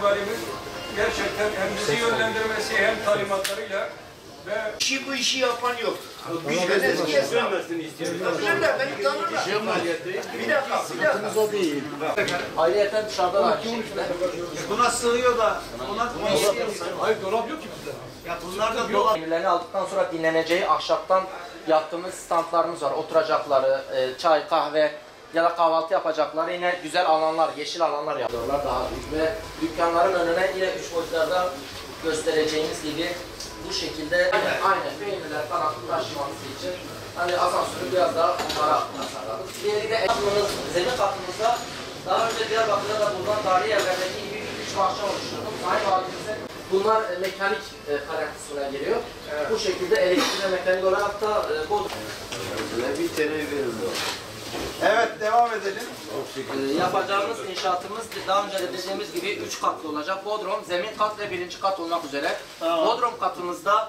Sayın Valimiz gerçekten hem bizi yönlendirmesi hem talimatlarıyla ve bu işi yapan yok. Bir dakika. O değil. Ayrıyeten dışarıda da Buna sığıyor da ona hayır dolap yok ki bizde. ya bunlar da dolap. Peynirlerini aldıktan sonra dinleneceği ahşaptan yaptığımız standlarımız var. Oturacakları, çay, kahve ya da kahvaltı yapacakları yine güzel alanlar, yeşil alanlar yapıyorlar daha büyük ve dükkanların önüne yine 3 boyutlarda göstereceğimiz gibi bu şekilde aynen peynirler falan taşıması için hani asansörü biraz daha onlara tasarladık. Diğeri de zemin katımızda daha önce Diyarbakır'da da bulunan tarihi evlerdeki gibi bir 3 bahçe oluşturduk. Sayın Valimizin bunlar mekanik karakterisine giriyor. Evet. Bu şekilde elektrikli ve mekanik olarak da Bir tane verildi. Evet devam edelim. yapacağımız inşaatımız daha önce de dediğimiz gibi 3 katlı olacak. Bodrum, zemin kat ve 1. kat olmak üzere. Tamam. Bodrum katımızda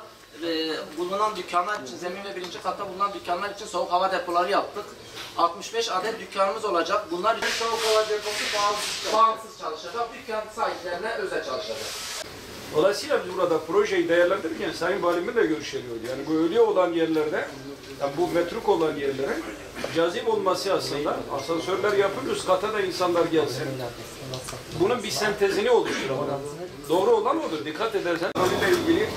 bulunan dükkanlar için, zemin ve 1. katta bulunan dükkanlar için soğuk hava depoları yaptık. 65 adet dükkanımız olacak. Bunlar için soğuk hava deposu bağımsız çalışacak. Dükkan sahiplerine özel çalışacak. Dolayısıyla biz burada projeyi değerlendirirken Sayın Valimle görüşüyoruz. Yani bu ölü olan yerlerde, yani bu metruk olan yerlere cazip olması aslında asansörler yapıp üst kata da insanlar gelsin. Bunun bir sentezini oluşturalım. Doğru olan odur. Dikkat edersen konuyla ilgili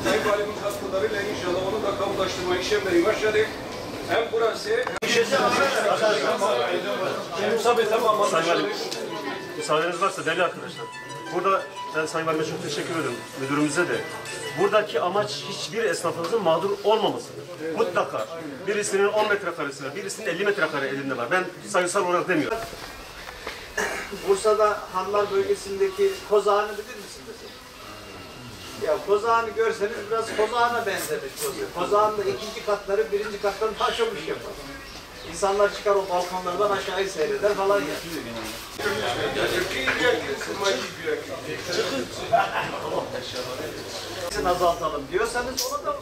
Sayın Valim'in katkılarıyla inşallah onu da kamulaştırma işlemleri başladık. Hem burası hem Musa Bey tamam. Sayın Valim, müsaadeniz varsa değerli arkadaşlar. Burada ben Sayın Valim'e çok teşekkür ederim, müdürümüze de. Buradaki amaç hiçbir esnafımızın mağdur olmamasıdır. Evet. Mutlaka birisinin 10 metrekaresi var, birisinin 50 metrekare elinde var. Ben sayısal olarak demiyorum. Bursa'da Hanlar bölgesindeki Kozağan'ı bilir misin mesela? Ya Kozağan'ı görseniz biraz Kozağan'a benzemiş. Kozağan'da 2. katları 1. kattan daha çok iş yapar. İnsanlar çıkar o balkonlardan aşağıyı seyreder falan ya. Çıkın. Azaltalım diyorsanız onu da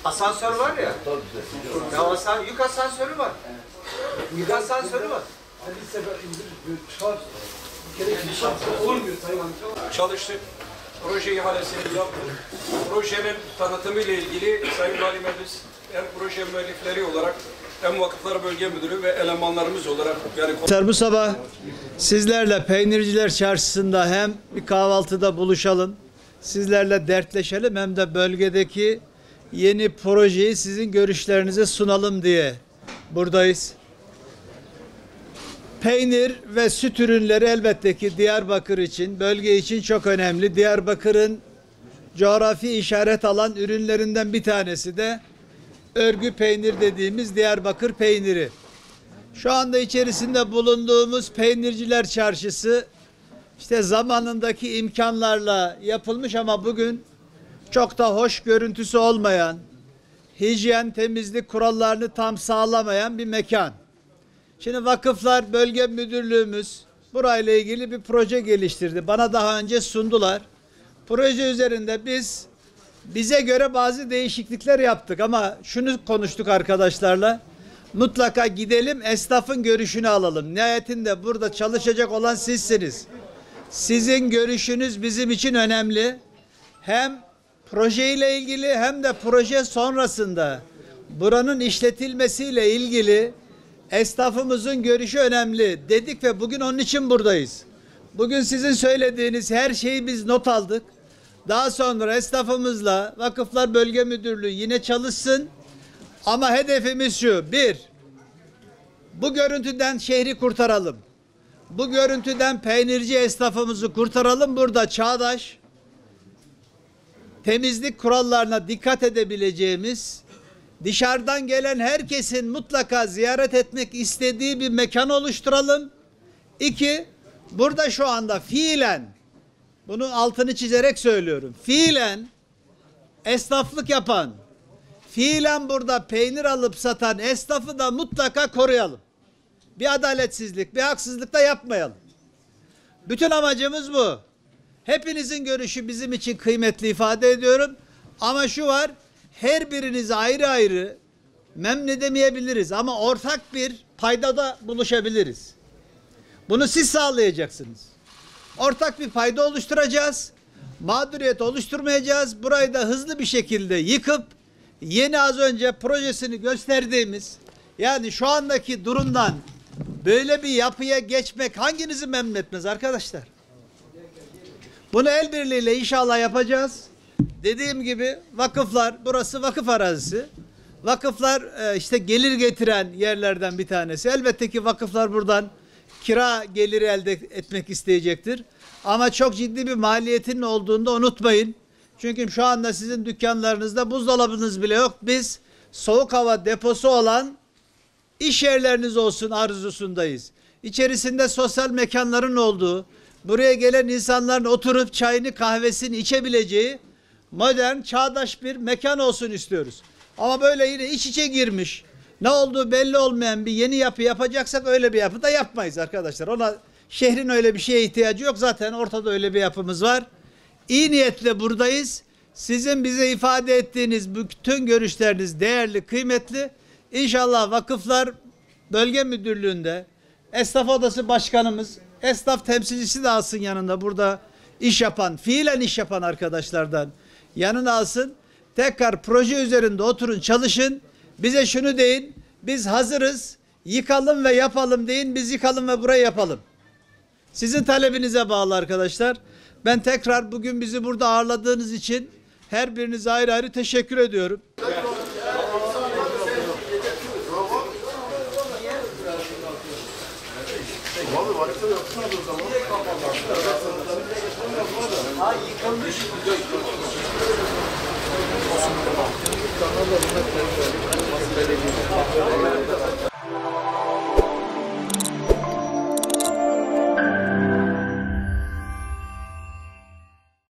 asansör var ya. Ya yük asansörü var. Yük asansörü var. Çalıştık. Proje ihalesini yaptık. Projenin tanıtımı ile ilgili Sayın Valimiz hem proje müellifleri olarak hem Vakıflar Bölge Müdürü ve elemanlarımız olarak yani bu sabah sizlerle Peynirciler Çarşısı'nda hem bir kahvaltıda buluşalım, sizlerle dertleşelim hem de bölgedeki yeni projeyi sizin görüşlerinize sunalım diye buradayız. Peynir ve süt ürünleri elbette ki Diyarbakır için, bölge için çok önemli. Diyarbakır'ın coğrafi işaret alan ürünlerinden bir tanesi de örgü peynir dediğimiz Diyarbakır peyniri. Şu anda içerisinde bulunduğumuz Peynirciler Çarşısı işte zamanındaki imkanlarla yapılmış ama bugün çok da hoş görüntüsü olmayan, hijyen, temizlik kurallarını tam sağlamayan bir mekan. Şimdi Vakıflar Bölge Müdürlüğümüz burayla ilgili bir proje geliştirdi. Bana daha önce sundular. Proje üzerinde bize göre bazı değişiklikler yaptık ama şunu konuştuk arkadaşlarla. Mutlaka gidelim, esnafın görüşünü alalım. Nihayetinde burada çalışacak olan sizsiniz. Sizin görüşünüz bizim için önemli. Hem projeyle ilgili hem de proje sonrasında buranın işletilmesiyle ilgili esnafımızın görüşü önemli dedik ve bugün onun için buradayız. Bugün sizin söylediğiniz her şeyi biz not aldık. Daha sonra esnafımızla Vakıflar Bölge Müdürlüğü yine çalışsın. Ama hedefimiz şu: bir, bu görüntüden şehri kurtaralım. Bu görüntüden peynirci esnafımızı kurtaralım. Burada çağdaş, temizlik kurallarına dikkat edebileceğimiz, dışarıdan gelen herkesin mutlaka ziyaret etmek istediği bir mekan oluşturalım. İki, burada şu anda fiilen, bunun altını çizerek söylüyorum, fiilen esnaflık yapan, fiilen burada peynir alıp satan esnafı da mutlaka koruyalım. Bir adaletsizlik, bir haksızlık da yapmayalım. Bütün amacımız bu. Hepinizin görüşü bizim için kıymetli ifade ediyorum. Ama şu var, her birinizi ayrı ayrı memnun edemeyebiliriz ama ortak bir paydada buluşabiliriz. Bunu siz sağlayacaksınız. Ortak bir payda oluşturacağız. Mağduriyet oluşturmayacağız. Burayı da hızlı bir şekilde yıkıp yeni az önce projesini gösterdiğimiz, yani şu andaki durumdan böyle bir yapıya geçmek hanginizi memnun etmez arkadaşlar? Bunu el birliğiyle inşallah yapacağız. Dediğim gibi vakıflar, burası vakıf arazisi. Vakıflar işte gelir getiren yerlerden bir tanesi. Elbette ki vakıflar buradan kira geliri elde etmek isteyecektir. Ama çok ciddi bir maliyetinin olduğunu da unutmayın. Çünkü şu anda sizin dükkanlarınızda buzdolabınız bile yok. Biz soğuk hava deposu olan iş yerleriniz olsun arzusundayız. İçerisinde sosyal mekanların olduğu, buraya gelen insanların oturup çayını kahvesini içebileceği modern, çağdaş bir mekan olsun istiyoruz. Ama böyle yine iç içe girmiş, ne olduğu belli olmayan bir yeni yapı yapacaksak öyle bir yapı da yapmayız arkadaşlar. Ona şehrin öyle bir şeye ihtiyacı yok. Zaten ortada öyle bir yapımız var. İyi niyetle buradayız. Sizin bize ifade ettiğiniz bütün görüşleriniz değerli, kıymetli. İnşallah Vakıflar Bölge Müdürlüğü'nde Esnaf Odası Başkanımız, esnaf temsilcisi de alsın yanında, burada iş yapan, fiilen iş yapan arkadaşlardan yanına alsın. Tekrar proje üzerinde oturun, çalışın. Bize şunu deyin, biz hazırız, yıkalım ve yapalım deyin, biz yıkalım ve burayı yapalım. Sizin talebinize bağlı arkadaşlar. Ben tekrar bugün bizi burada ağırladığınız için her birinize ayrı ayrı teşekkür ediyorum. Yıkılmış.